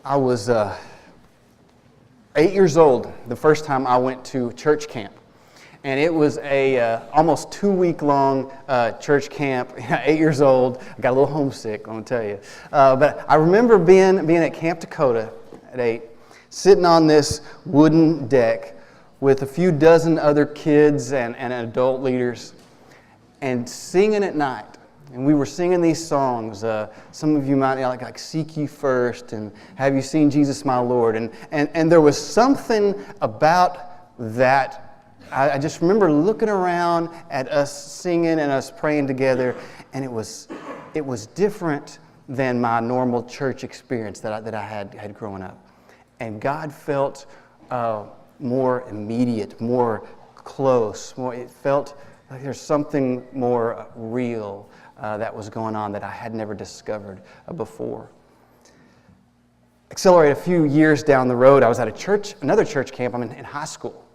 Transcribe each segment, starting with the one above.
I was 8 years old the first time I went to church camp. And it was a almost 2-week-long church camp. 8 years old. I got a little homesick, I'm going to tell you. But I remember being at Camp Dakota at 8, sitting on this wooden deck with a few dozen other kids and adult leaders, and singing at night. And we were singing these songs. Some of you might know, like Seek Ye First and Have You Seen Jesus My Lord? And there was something about that. I just remember looking around at us singing and us praying together, and it was different than my normal church experience that I had growing up. And God felt more immediate, more close. It felt like there's something more real that was going on that I had never discovered before. Accelerate a few years down the road, I was at another church camp. I'm in high school.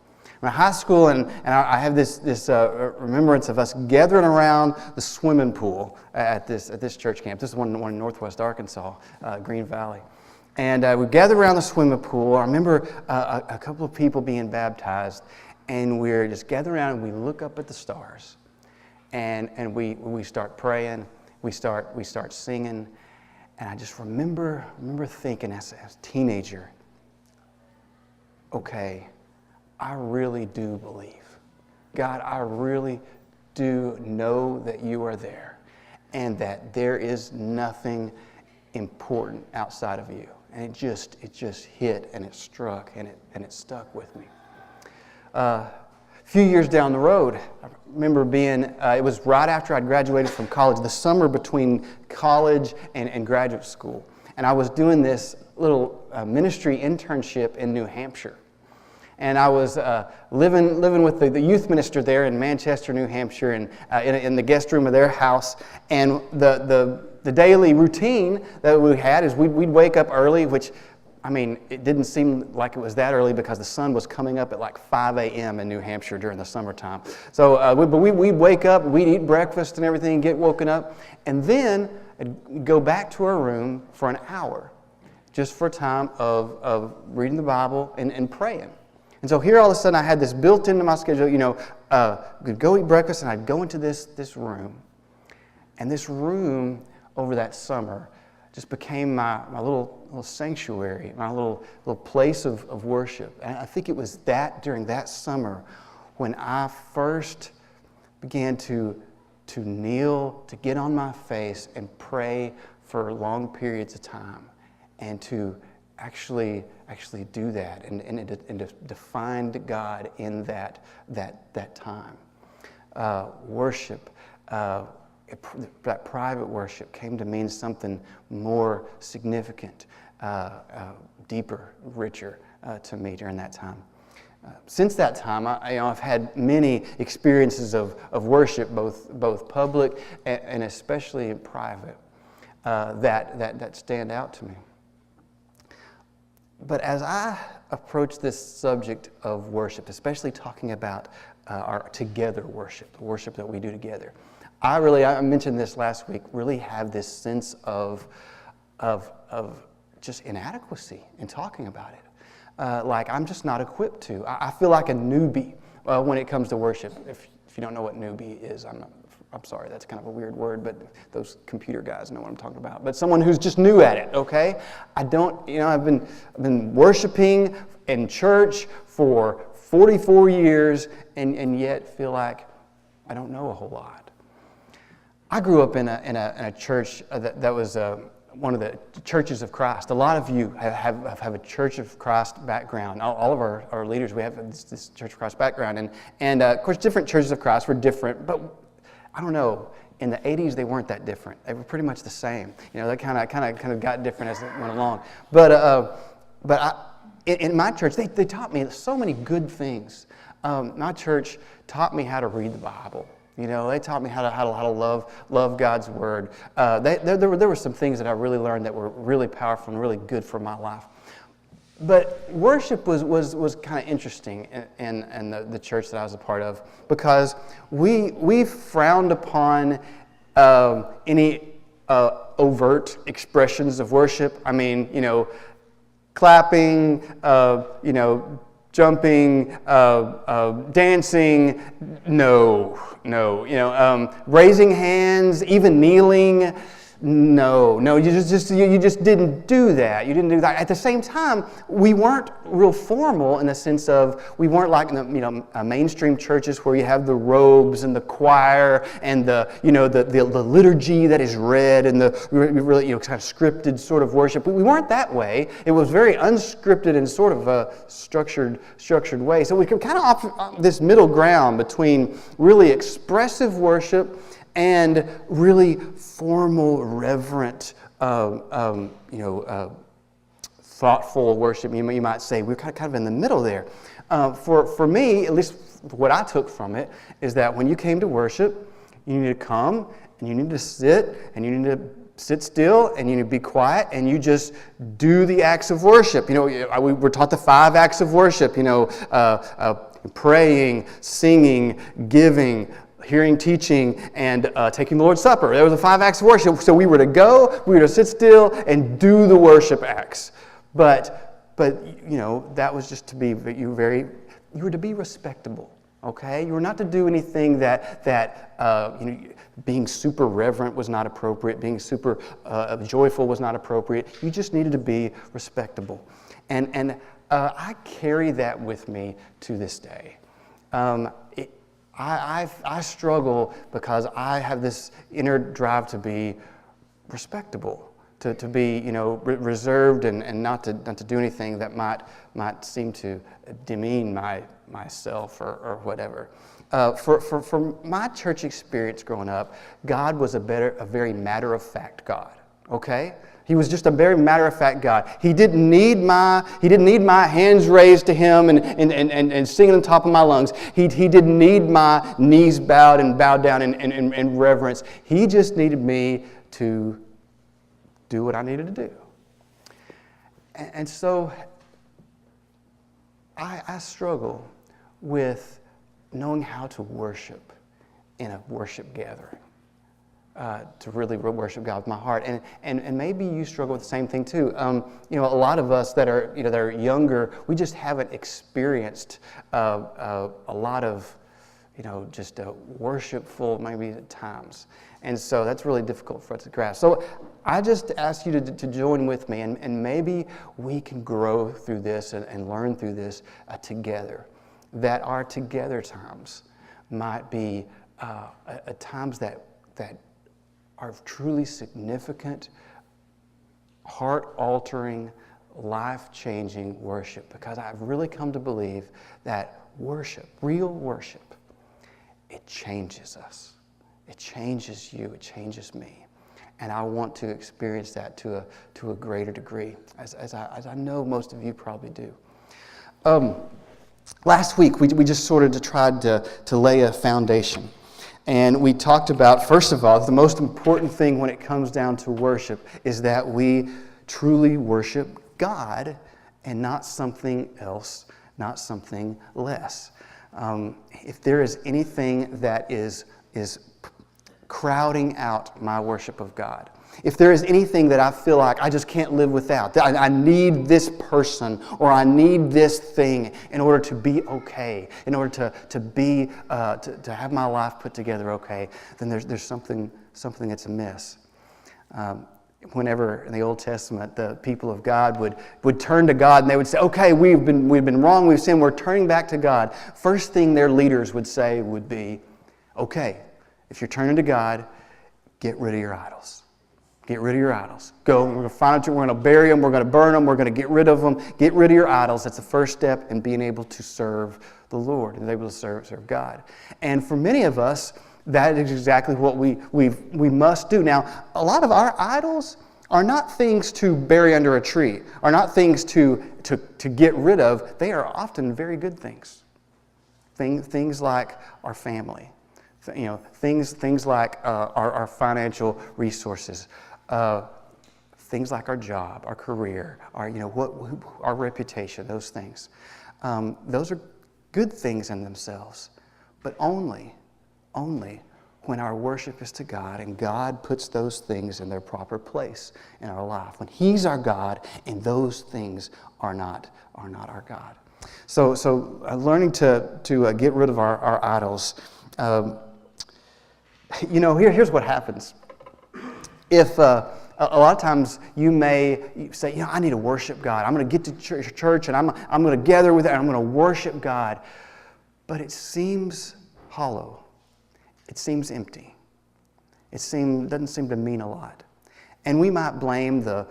I'm in high school, and I have this remembrance of us gathering around the swimming pool at this church camp. This is one in Northwest Arkansas, Green Valley. And we gathered around the swimming pool. I remember a couple of people being baptized, and we're just gathered around and we look up at the stars. And we start praying, we start singing, and I just remember thinking as a teenager, okay, I really do believe. God, I really do know that you are there, and that there is nothing important outside of you. And it just hit, and it struck, and it stuck with me. A few years down the road, I remember it was right after I'd graduated from college, the summer between college and graduate school. And I was doing this little ministry internship in New Hampshire. And I was living with the youth minister there in Manchester, New Hampshire, and in the guest room of their house. And the daily routine that we had is we'd wake up early, which, I mean, it didn't seem like it was that early because the sun was coming up at like 5 a.m. in New Hampshire during the summertime. So we'd wake up, we'd eat breakfast and everything, get woken up, and then I'd go back to our room for an hour, just for a time of reading the Bible and praying. And so here all of a sudden I had this built into my schedule, I'd go eat breakfast and I'd go into this room. And this room over that summer just became my little sanctuary, my little place of worship. And I think it was during that summer when I first began to kneel, to get on my face and pray for long periods of time, and to actually do that and to find God in that time. Worship. That private worship came to mean something more significant, deeper, richer to me during that time. Since that time, I've had many experiences of worship, both public and especially in private, that stand out to me. But as I approach this subject of worship, especially talking about our together worship, the worship that we do together, I mentioned this last week, really have this sense of just inadequacy in talking about it. Like I'm just not equipped to. I feel like a newbie when it comes to worship. If you don't know what newbie is, I'm sorry, that's kind of a weird word, but those computer guys know what I'm talking about. But someone who's just new at it, okay? I've been worshiping in church for 44 years and yet feel like I don't know a whole lot. I grew up in a church that was one of the Churches of Christ. A lot of you have a Church of Christ background. All of our leaders, we have this Church of Christ background. And of course, different Churches of Christ were different, but I don't know. In the 80s, they weren't that different. They were pretty much the same. They kind of got different as it went along. But in my church, they taught me so many good things. My church taught me how to read the Bible. They taught me how to love God's Word. There were some things that I really learned that were really powerful and really good for my life. But worship was kind of interesting in the church that I was a part of, because we frowned upon any overt expressions of worship. I mean, clapping, jumping, dancing, no. Raising hands, even kneeling, no. You just didn't do that. You didn't do that. At the same time, we weren't real formal in the sense of we weren't like mainstream churches where you have the robes and the choir and the liturgy that is read and the really kind of scripted sort of worship. We weren't that way. It was very unscripted and sort of a structured way. So we could kind of off this middle ground between really expressive worship and really formal, reverent, thoughtful worship. You might say we're kind of in the middle there. For me, at least what I took from it, is that when you came to worship, you need to come and you need to sit and you need to sit still and you need to be quiet and you just do the acts of worship. We're taught the 5 acts of worship. Praying, singing, giving, hearing, teaching, and taking the Lord's Supper. There were the 5 acts of worship. So we were to go, we were to sit still and do the worship acts. But that was just to be you were to be respectable. Okay, you were not to do anything that being super reverent was not appropriate. Being super joyful was not appropriate. You just needed to be respectable, and I carry that with me to this day. I struggle because I have this inner drive to be respectable, to be reserved and not to do anything that might seem to demean myself or whatever. For my church experience growing up, God was a very matter-of-fact God. Okay. He was just a very matter-of-fact God. He didn't need my hands raised to Him and singing on top of my lungs. He didn't need my knees bowed down in reverence. He just needed me to do what I needed to do. And so I struggle with knowing how to worship in a worship gathering. To really worship God with my heart, and maybe you struggle with the same thing too. A lot of us that are younger, we just haven't experienced a lot of just worshipful maybe times, and so that's really difficult for us to grasp. So I just ask you to join with me, and maybe we can grow through this and learn through this together. That our together times might be times that are truly significant, heart-altering, life-changing worship, because I've really come to believe that worship, real worship, it changes us. It changes you. It changes me. And I want to experience that to a greater degree, as I know most of you probably do. Last week, we just sort of tried to lay a foundation. And we talked about, first of all, the most important thing when it comes down to worship is that we truly worship God and not something else, not something less. If there is anything that is crowding out my worship of God, if there is anything that I feel like I just can't live without, that I need this person or I need this thing in order to be okay, in order to have my life put together okay, then there's something that's amiss. Whenever in the Old Testament the people of God would turn to God and they would say, okay, we've been wrong, we've sinned, we're turning back to God. First thing their leaders would say would be, okay, if you're turning to God, get rid of your idols. Get rid of your idols. Go, we're going to find them, we're going to bury them, we're going to burn them, we're going to get rid of them. Get rid of your idols. That's the first step in being able to serve the Lord and able to serve God. And for many of us, that is exactly what we must do. Now, a lot of our idols are not things to bury under a tree, are not things to get rid of. They are often very good things. Things like our family. Things like our financial resources. Things like our job, our career, our reputation, those things. Those are good things in themselves, but only when our worship is to God and God puts those things in their proper place in our life. When He's our God and those things are not our God. So learning to get rid of our idols. Here's what happens. If a lot of times you may say, I need to worship God. I'm going to get to church and I'm going to gather with it and I'm going to worship God. But it seems hollow. It seems empty. It doesn't seem to mean a lot. And we might blame the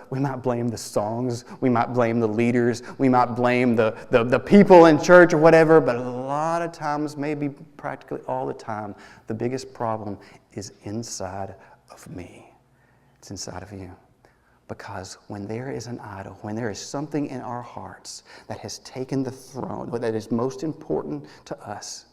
songs, we might blame the leaders, we might blame the people in church or whatever, but a lot of times, maybe practically all the time, the biggest problem is inside of me. It's inside of you. Because when there is an idol, when there is something in our hearts that has taken the throne, that is most important to us,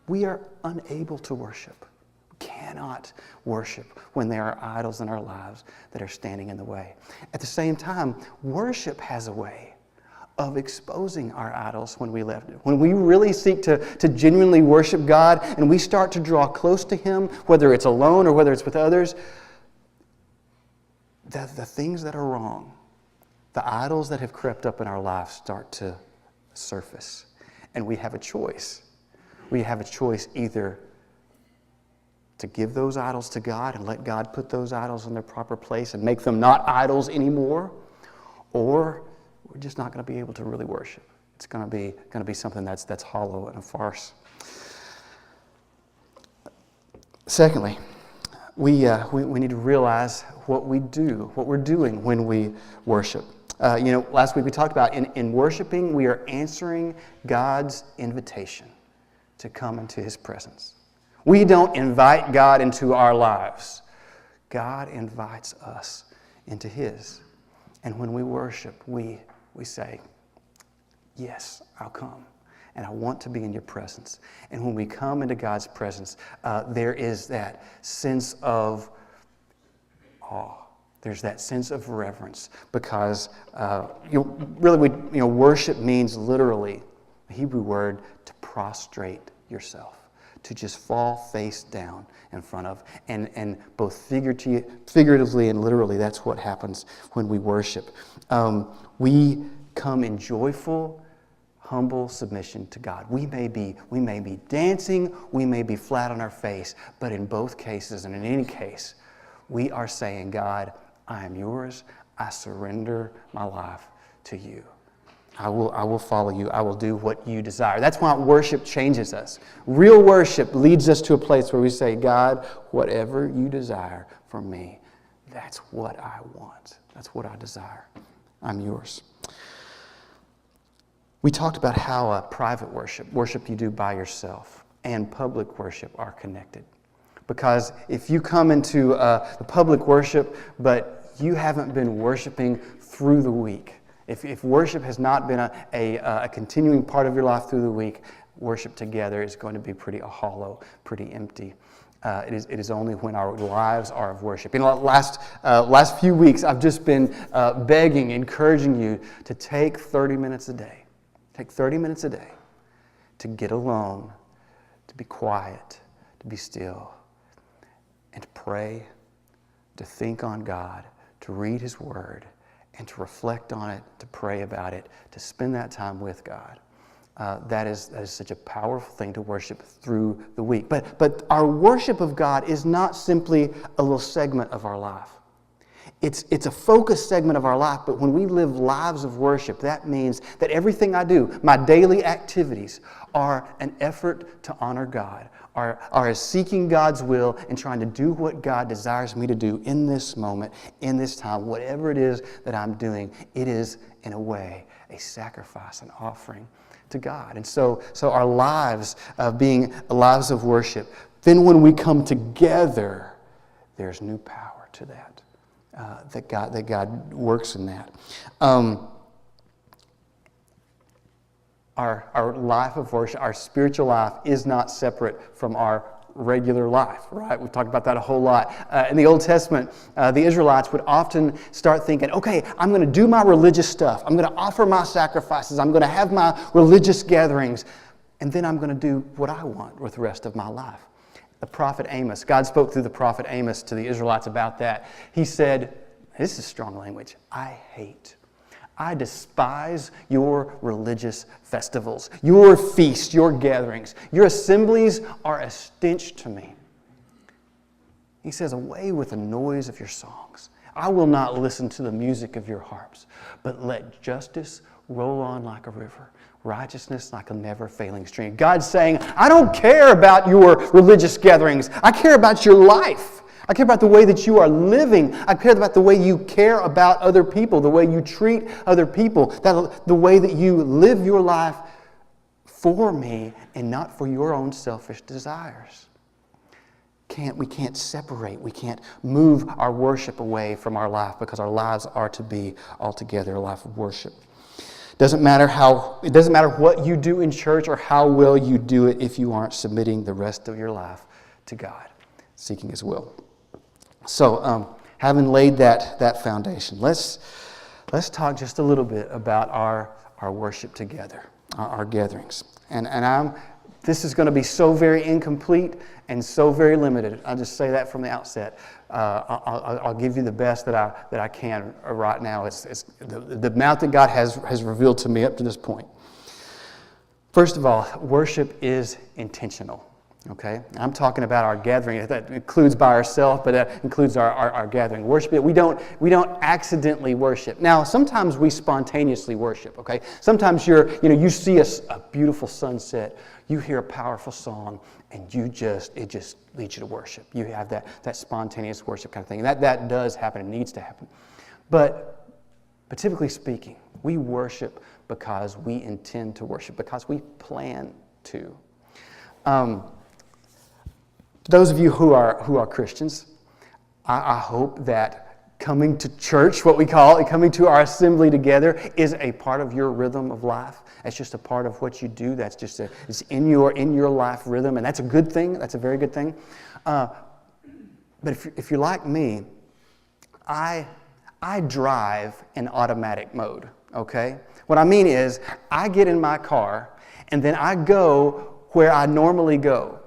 we are unable to worship. We cannot worship when there are idols in our lives that are standing in the way. At the same time, worship has a way of exposing our idols when we left it. When we really seek to genuinely worship God and we start to draw close to Him, whether it's alone or whether it's with others, the things that are wrong, the idols that have crept up in our lives start to surface. And we have a choice. We have a choice either to give those idols to God and let God put those idols in their proper place and make them not idols anymore, or we're just not going to be able to really worship. It's going to be something that's hollow and a farce. Secondly, we need to realize what we're doing when we worship. Last week we talked about in worshiping, we are answering God's invitation to come into His presence. We don't invite God into our lives. God invites us into His. And when we worship, we say, yes, I'll come. And I want to be in your presence. And when we come into God's presence, there is that sense of awe. There's that sense of reverence because worship means literally, the Hebrew word, to prostrate yourself, to just fall face down in front of. And both figuratively and literally, that's what happens when we worship. We come in joyful, humble submission to God. We may be dancing, we may be flat on our face, but in both cases and in any case, we are saying, God, I am yours. I surrender my life to you. I will follow you. I will do what you desire. That's why worship changes us. Real worship leads us to a place where we say, God, whatever you desire from me, that's what I want. That's what I desire. I'm yours. We talked about how private worship you do by yourself, and public worship are connected. Because if you come into the public worship, but you haven't been worshiping through the week, if worship has not been a continuing part of your life through the week, worship together is going to be pretty hollow, pretty empty. It is only when our lives are of worship. In the last few weeks, I've just been begging, encouraging you to take 30 minutes a day. Take 30 minutes a day to get alone, to be quiet, to be still, and to pray, to think on God, to read His Word, and to reflect on it, to pray about it, to spend that time with God. That is such a powerful thing to worship through the week. But our worship of God is not simply a little segment of our life. It's a focused segment of our life, but when we live lives of worship, that means that everything I do, my daily activities, are an effort to honor God, are seeking God's will and trying to do what God desires me to do in this moment, in this time, whatever it is that I'm doing. It is, in a way, a sacrifice, an offering to God. And so our lives being lives of worship, then when we come together, there's new power to that. That God works in that. Our life of worship, our spiritual life, is not separate from our regular life, right? We've talked about that a whole lot. In the Old Testament, the Israelites would often start thinking, okay, I'm going to do my religious stuff. I'm going to offer my sacrifices. I'm going to have my religious gatherings. And then I'm going to do what I want with the rest of my life. The prophet Amos, God spoke through the prophet Amos to the Israelites about that. He said, this is strong language, I despise your religious festivals, your feasts, your gatherings. Your assemblies are a stench to me. He says, away with the noise of your songs. I will not listen to the music of your harps, but let justice roll on like a river, righteousness like a never-failing stream. God's saying, I don't care about your religious gatherings. I care about your life. I care about the way that you are living. I care about the way you care about other people, the way you treat other people, the way that you live your life for me and not for your own selfish desires. We can't separate. We can't move our worship away from our life because our lives are to be altogether a life of worship. It doesn't matter what you do in church or how well you do it if you aren't submitting the rest of your life to God, seeking His will. So, having laid that foundation, let's talk just a little bit about our worship together, our gatherings. And this is going to be so very incomplete and so very limited. I'll just say that from the outset. I'll give you the best that I can right now. It's the amount that God has revealed to me up to this point. First of all, worship is intentional. Okay, I'm talking about our gathering. That includes by ourselves, but that includes our gathering. Worship. We don't accidentally worship. Now, sometimes we spontaneously worship. Okay, sometimes you see a beautiful sunset, you hear a powerful song, and it just leads you to worship. You have that spontaneous worship kind of thing. That does happen and needs to happen. But typically speaking, we worship because we intend to worship, because we plan to. Those of you who are Christians, I hope that coming to church, what we call it, coming to our assembly together, is a part of your rhythm of life. That's just a part of what you do. That's just it's in your life rhythm, and that's a good thing. That's a very good thing. But if you're like me, I drive in automatic mode. Okay, what I mean is I get in my car and then I go where I normally go,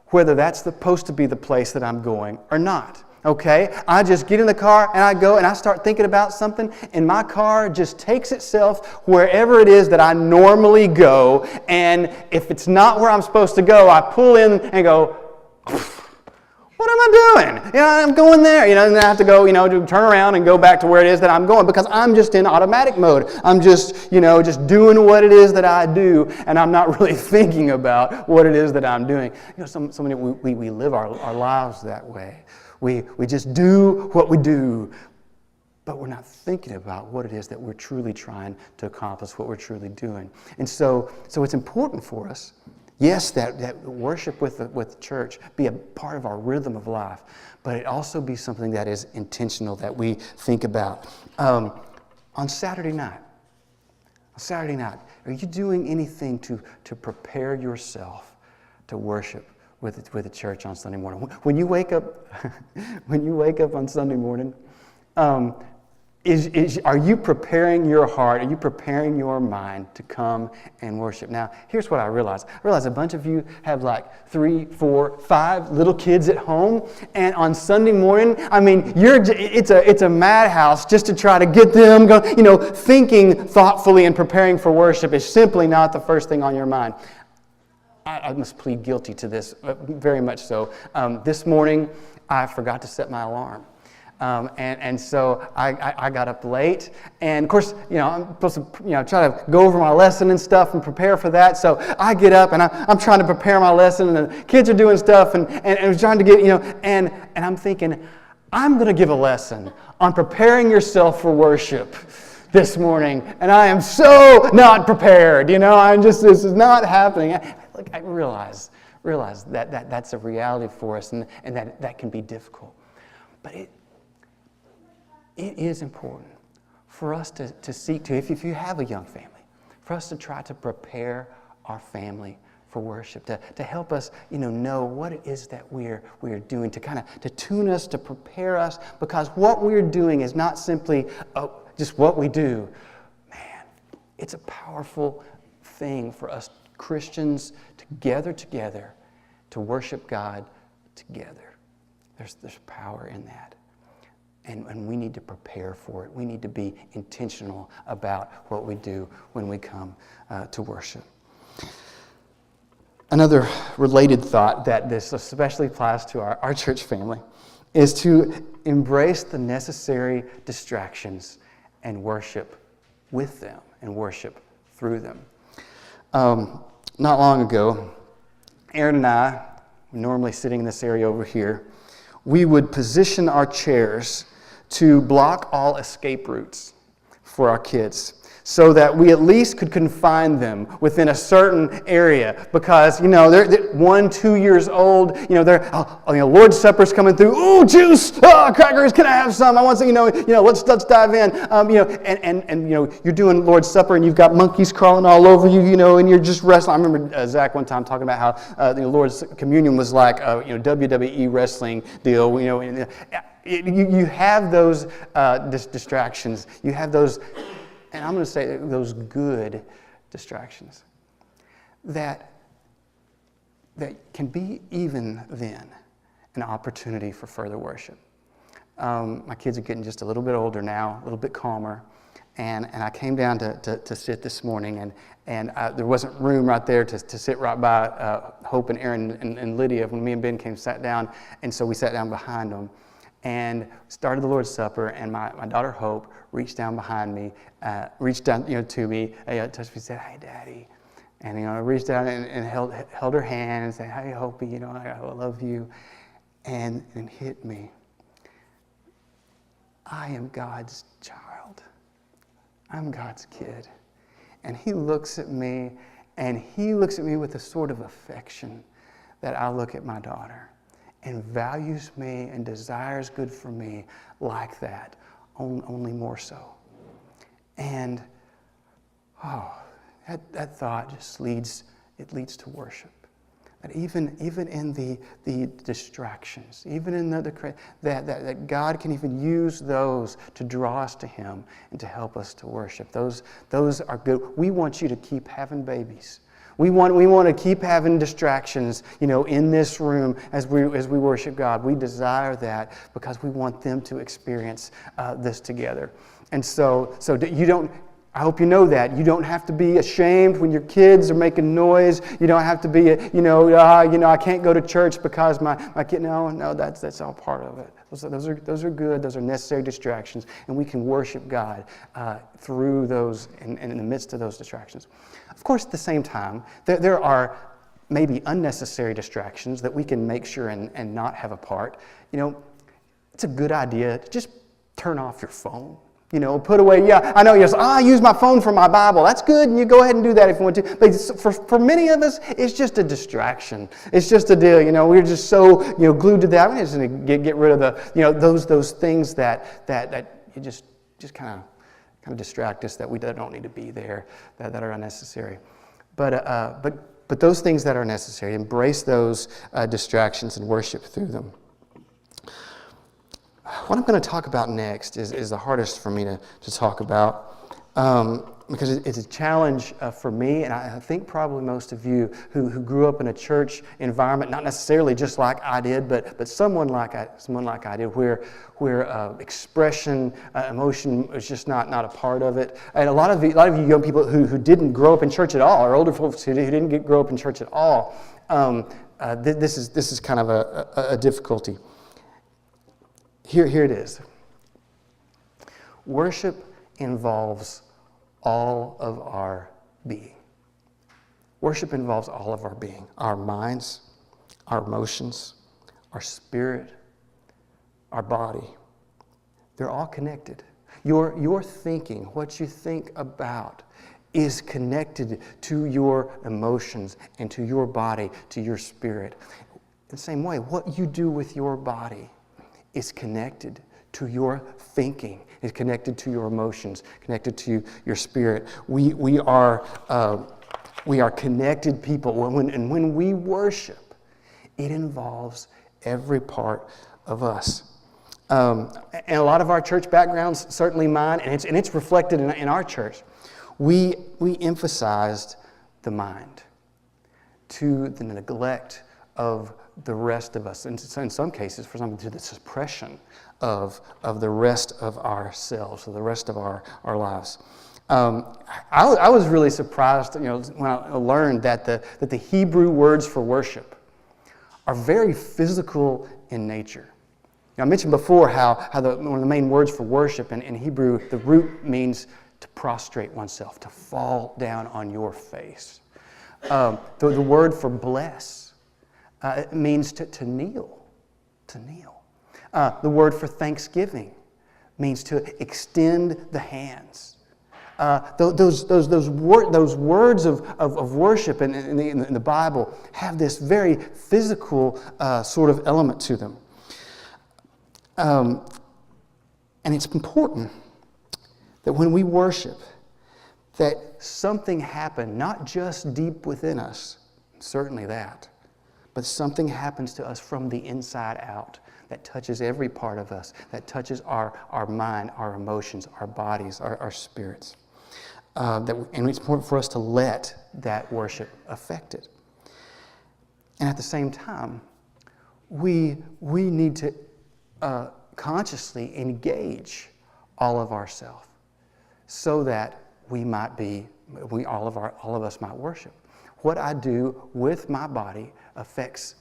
whether that's supposed to be the place that I'm going or not. Okay? I just get in the car and I go and I start thinking about something, and my car just takes itself wherever it is that I normally go, and if it's not where I'm supposed to go, I pull in and go, what am I doing? I'm going there. And then I have to go, to turn around and go back to where it is that I'm going, because I'm just in automatic mode. I'm just, just doing what it is that I do, and I'm not really thinking about what it is that I'm doing. We live our lives that way. We just do what we do, but we're not thinking about what it is that we're truly trying to accomplish, what we're truly doing. And so it's important for us, yes, that worship with the church be a part of our rhythm of life, but it also be something that is intentional, that we think about. On Saturday night, are you doing anything to prepare yourself to worship with the church on Sunday morning? When you wake up, on Sunday morning, are you preparing your heart? Are you preparing your mind to come and worship? Now, here's what I realized. I realized a bunch of you have like 3, 4, 5 little kids at home, and on Sunday morning, it's a madhouse just to try to get them going. Thinking thoughtfully and preparing for worship is simply not the first thing on your mind. I must plead guilty to this, very much so. This morning, I forgot to set my alarm. And so I got up late, and of course, I'm supposed to, try to go over my lesson and stuff and prepare for that. So I get up and I'm trying to prepare my lesson, and the kids are doing stuff, and I'm trying to get, and I'm thinking, I'm going to give a lesson on preparing yourself for worship this morning, and I am so not prepared. This is not happening. I realize that's a reality for us, and that can be difficult. But it is important for us to seek to, if you have a young family, for us to try to prepare our family for worship, to help us, know what it is that we're doing, to tune us, to prepare us, because what we're doing is not simply just what we do. Man, it's a powerful thing for us Christians to gather together to worship God together. There's power in that. And we need to prepare for it. We need to be intentional about what we do when we come to worship. Another related thought that this especially applies to our church family is to embrace the necessary distractions and worship with them and worship through them. Not long ago, Aaron and I, normally sitting in this area over here, we would position our chairs to block all escape routes for our kids so that we at least could confine them within a certain area because, they're 1, 2 years old, Lord's Supper's coming through, ooh, juice, crackers, can I have some? I want some, let's dive in, and you're doing Lord's Supper and you've got monkeys crawling all over you, and you're just wrestling. I remember Zach one time talking about how the Lord's Communion was like a, WWE wrestling deal, you have those distractions, you have those. And I'm going to say those good distractions that can be even then an opportunity for further worship. My kids are getting just a little bit older now, a little bit calmer, and I came down to sit this morning, and there wasn't room right there to sit right by Hope and Aaron and Lydia. When me and Ben sat down, and so we sat down behind them. And started the Lord's Supper, and my daughter Hope reached down behind me, to me, touched me, said, "Hey, Daddy," and I reached down and held her hand and said, "Hey, Hope, I love you," and hit me. I am God's child. I'm God's kid, and He looks at me, with a sort of affection that I look at my daughter. And values me and desires good for me like that, only more so. And, that thought just leads to worship. That even in the distractions, even in that God can even use those to draw us to Him and to help us to worship. Those are good. We want you to keep having babies. We want to keep having distractions, in this room as we worship God. We desire that because we want them to experience this together. And so you don't. I hope you know that. You don't have to be ashamed when your kids are making noise. You don't have to be, I can't go to church because my kid. No, that's all part of it. Those are good. Those are necessary distractions, and we can worship God through those and in the midst of those distractions. Of course, at the same time, there are maybe unnecessary distractions that we can make sure and not have a part. It's a good idea to just turn off your phone. Put away, I know, I use my phone for my Bible. That's good, and you go ahead and do that if you want to. But for many of us, it's just a distraction. It's just a deal, we're just so, glued to that. We just need to get rid of the, those things that you just kind of distract us, that we don't need to be there, that are unnecessary. But those things that are necessary, embrace those distractions and worship through them. What I'm going to talk about next is the hardest for me to talk about because it's a challenge for me, and I think probably most of you who grew up in a church environment, not necessarily just like I did, but someone like I did, where expression, emotion was just not a part of it. And a lot of you young people who didn't grow up in church at all, or older folks who didn't grow up in church at all, this is kind of a difficulty. Here it is. Worship involves all of our being. Worship involves all of our being. Our minds, our emotions, our spirit, our body. They're all connected. Your thinking, what you think about, is connected to your emotions and to your body, to your spirit. In the same way, what you do with your body is connected to your thinking, is connected to your emotions, connected to your spirit. We are connected people. When we worship, it involves every part of us. And a lot of our church backgrounds, certainly mine, and it's reflected in our church. We emphasized the mind to the neglect of the rest of us. And so in some cases, for example, to the suppression of the rest of ourselves, of the rest of our lives. I was really surprised, when I learned that the Hebrew words for worship are very physical in nature. Now, I mentioned before how one of the main words for worship in Hebrew, the root means to prostrate oneself, to fall down on your face. The word for bless means to kneel, to kneel. The word for thanksgiving means to extend the hands. Those words of worship in the Bible have this very physical sort of element to them. And it's important that when we worship, that something happen, not just deep within us, certainly that, but something happens to us from the inside out that touches every part of us, that touches our mind, our emotions, our bodies, our spirits. And it's important for us to let that worship affect it. And at the same time, we need to consciously engage all of ourselves so that all of us might worship. What I do with my body affects.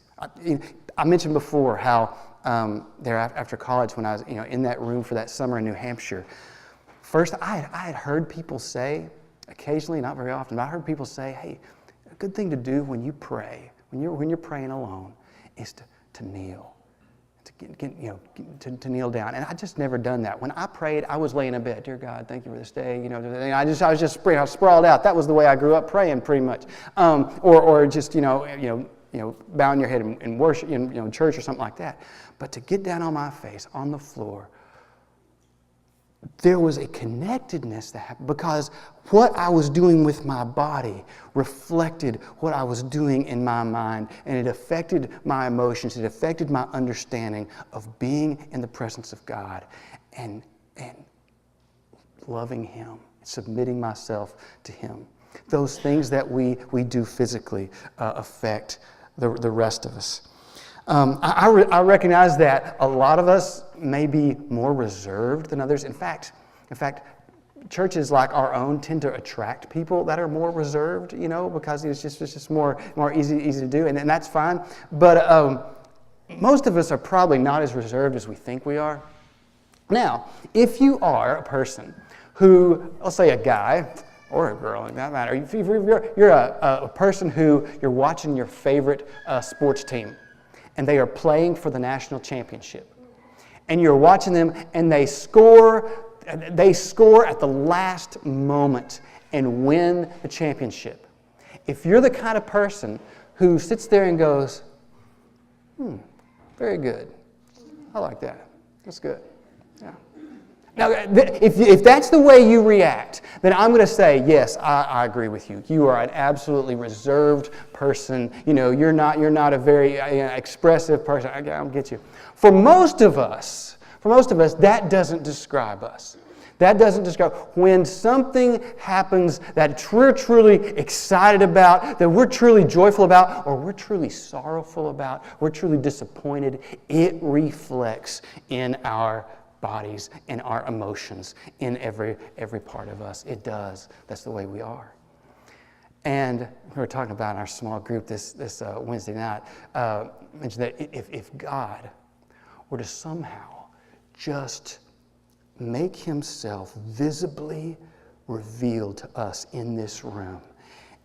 I mentioned before how after college, when I was in that room for that summer in New Hampshire. First, I had heard people say, occasionally, not very often, but I heard people say, "Hey, a good thing to do when you pray, when you're praying alone, is to kneel, to kneel down." And I just never done that. When I prayed, I was laying in bed. Dear God, thank you for this day. I was just sprawled out. That was the way I grew up praying, pretty much, or just bowing your head in worship, in church or something like that. But to get down on my face on the floor, there was a connectedness that happened because what I was doing with my body reflected what I was doing in my mind, and it affected my emotions. It affected my understanding of being in the presence of God and loving Him, submitting myself to Him. Those things that we do physically affect the rest of us. I recognize that a lot of us may be more reserved than others. In fact, churches like our own tend to attract people that are more reserved, because it's just more easy to do, and that's fine. But most of us are probably not as reserved as we think we are. Now, if you are a person who, let's say a guy or a girl, in that matter, if you're a person who you're watching your favorite sports team, and they are playing for the national championship, and you're watching them, and they score at the last moment and win the championship. If you're the kind of person who sits there and goes, very good, I like that, that's good, yeah. Now, if that's the way you react, then I'm going to say, yes, I agree with you. You are an absolutely reserved person. You're not a very expressive person. I don't get you. For most of us, that doesn't describe us. That doesn't describe when something happens that we're truly excited about, that we're truly joyful about, or we're truly sorrowful about, we're truly disappointed. It reflects in our bodies and our emotions in every part of us. It does. That's the way we are. And we were talking about in our small group this Wednesday night, mentioned that if God were to somehow just make Himself visibly revealed to us in this room,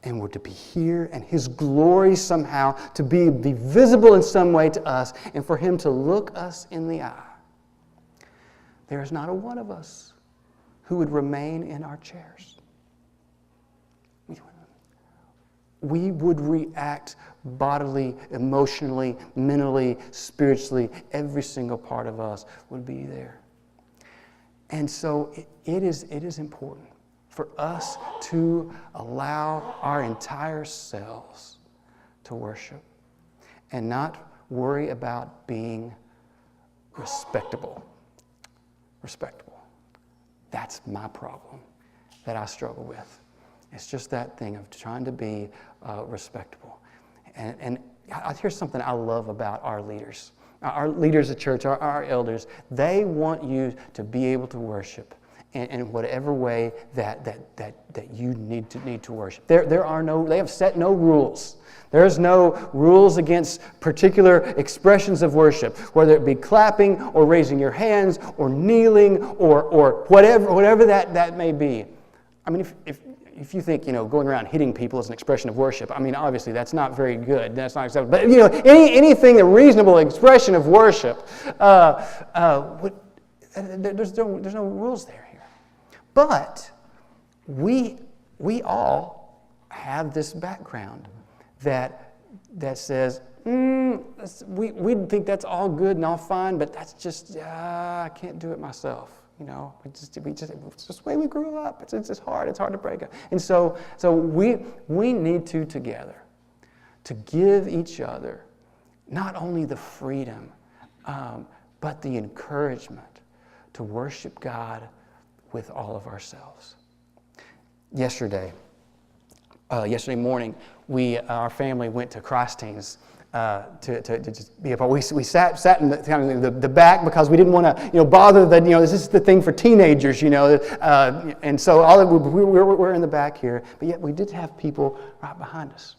and were to be here, and His glory somehow to be visible in some way to us, and for Him to look us in the eye, there is not a one of us who would remain in our chairs. We would react bodily, emotionally, mentally, spiritually. Every single part of us would be there. And so it is important for us to allow our entire selves to worship and not worry about being respectable. That's my problem that I struggle with. It's just that thing of trying to be respectable. And here's something I love about our leaders. Our leaders of church, our elders, they want you to be able to worship in whatever way that you need to worship. They have set no rules. There's no rules against particular expressions of worship, whether it be clapping or raising your hands or kneeling or whatever that may be. I mean, if you think, going around hitting people is an expression of worship, I mean, obviously that's not very good. That's not acceptable. But, anything, a reasonable expression of worship, there's no rules there here. But we all have this background that says, we think that's all good and all fine, but that's just, I can't do it myself. It's just the way we grew up. It's hard. It's hard to break up. And so we need to together to give each other not only the freedom, but the encouragement to worship God with all of ourselves. Yesterday morning, our family went to Christines to just be a part. We sat in the back because we didn't want to bother this is the thing for teenagers, and so we're in the back here, but yet we did have people right behind us,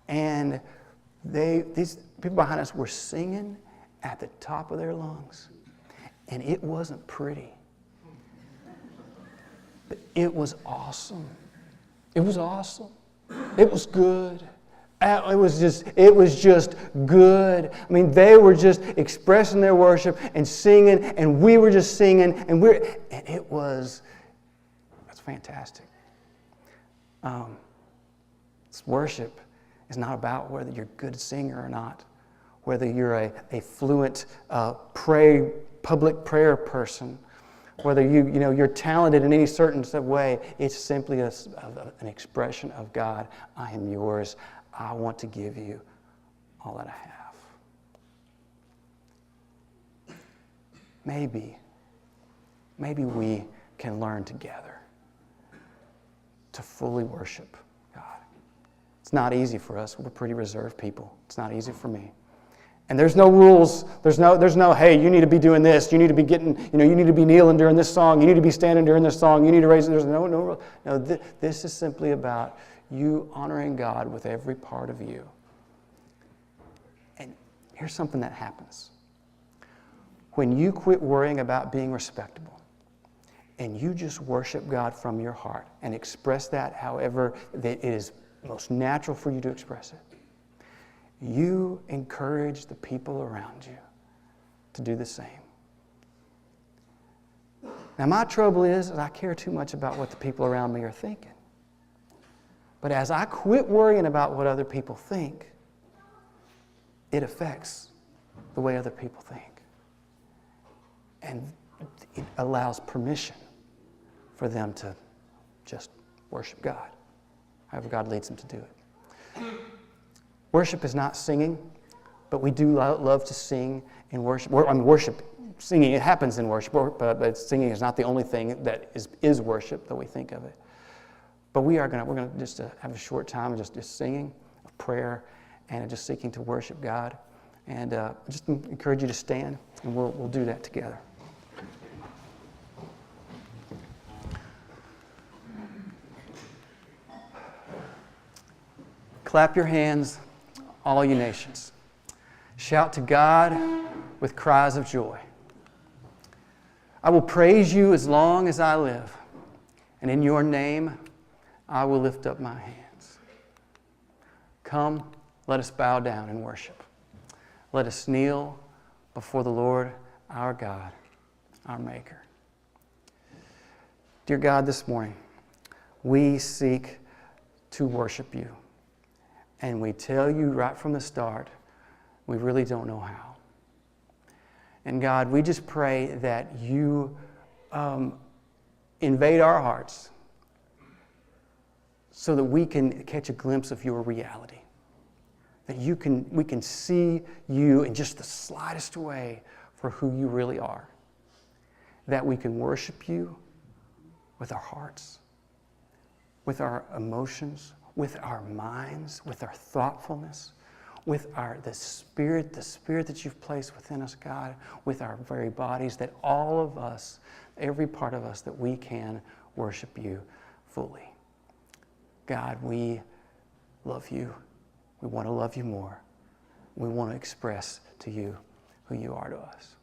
and these people behind us were singing at the top of their lungs, and it wasn't pretty, but it was awesome. It was awesome. It was good. It was just good. I mean, they were just expressing their worship and singing, and we were just singing, and that's fantastic. Worship is not about whether you're a good singer or not, whether you're a fluent public prayer person, whether you're talented in any certain way. It's simply an expression of God. I am yours. I want to give you all that I have. Maybe we can learn together to fully worship God. It's not easy for us. We're pretty reserved people. It's not easy for me. And there's no rules. There's no, hey, you need to be doing this. You need to be you need to be kneeling during this song. You need to be standing during this song. You need to raise it. There's no rule. No, this is simply about you honoring God with every part of you. And here's something that happens. When you quit worrying about being respectable and you just worship God from your heart and express that however that it is most natural for you to express it, you encourage the people around you to do the same. Now, my trouble is that I care too much about what the people around me are thinking. But as I quit worrying about what other people think, it affects the way other people think. And it allows permission for them to just worship God, however God leads them to do it. Worship is not singing, but we do love to sing in worship. Singing, it happens in worship, but singing is not the only thing that is worship, though we think of it. But we're going to just have a short time of just singing, of prayer, and just seeking to worship God. And just encourage you to stand, and we'll do that together. Clap your hands, all you nations. Shout to God with cries of joy. I will praise you as long as I live, and in your name I will lift up my hands. Come, let us bow down and worship. Let us kneel before the Lord our God, our Maker. Dear God, this morning we seek to worship you. And we tell you right from the start, we really don't know how. And God, we just pray that you invade our hearts so that we can catch a glimpse of your reality. That we can see you in just the slightest way for who you really are. That we can worship you with our hearts, with our emotions, with our minds, with our thoughtfulness, with the Spirit that you've placed within us, God, with our very bodies, that all of us, every part of us, that we can worship you fully. God, we love you. We want to love you more. We want to express to you who you are to us.